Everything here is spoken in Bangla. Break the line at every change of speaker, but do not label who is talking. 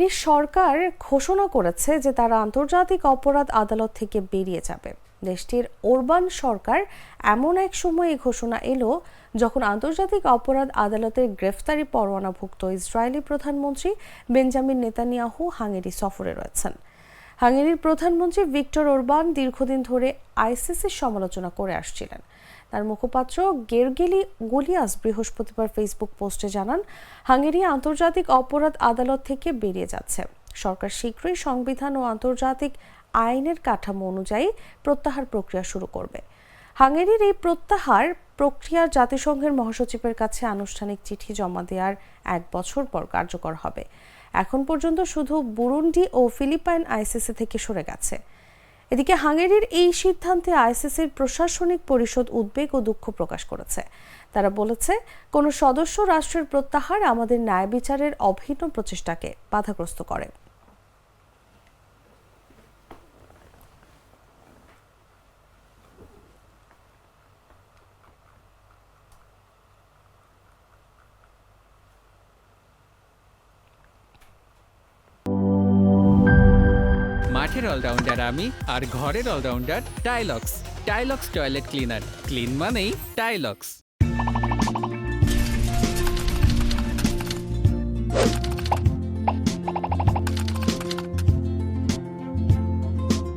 হাঙ্গেরির সরকার ঘোষণা করেছে যে তারা আন্তর্জাতিক অপরাধ আদালত থেকে বেরিয়ে যাবে। দেশটির ওরবান সরকার এমন এক সময় এই ঘোষণা এলো যখন আন্তর্জাতিক অপরাধ আদালতের গ্রেফতারি পরোয়ানাভুক্ত ইসরায়েলি প্রধানমন্ত্রী বেঞ্জামিন নেতানিয়াহু হাঙ্গেরি সফরে রয়েছেন। হাঙ্গেরির প্রধানমন্ত্রী ভিক্টর ওরবান দীর্ঘদিন ধরে আইসিসির সমালোচনা করে আসছিলেন। তার মুখপাত্র গেরগেলি গুলিয়াস বৃহস্পতিবার ফেসবুক পোস্টে জানান, হাঙ্গেরি আন্তর্জাতিক অপরাধ আদালত থেকে বেরিয়ে যাচ্ছে। সরকার শীঘ্রই সংবিধান ও আন্তর্জাতিক আইনের কাঠামো অনুযায়ী প্রত্যাহার প্রক্রিয়া শুরু করবে। হাঙ্গেরির এই প্রত্যাহার প্রক্রিয়া জাতিসংঘের মহাসচিবের কাছে আনুষ্ঠানিক চিঠি জমা দেওয়ার 1 বছর পর কার্যকর হবে। এখন পর্যন্ত শুধু বুরুন্ডি ও ফিলিপাইন আইসিসি থেকে সরে গেছে। এদিকে হাঙ্গেরির এই সিদ্ধান্তে আইসিসির প্রশাসনিক পরিষদ উদ্বেগ ও দুঃখ প্রকাশ করেছে। তারা বলেছে, কোনো সদস্য রাষ্ট্রের প্রত্যাহার আমাদের ন্যায় বিচারের অভিন্ন প্রচেষ্টাকে বাধাগ্রস্ত করে।
মাঠের অলরাউন্ডার আমি, আর ঘরের all rounder Tylox. Tylox toilet cleaner, clean মানেই টাইলক্স।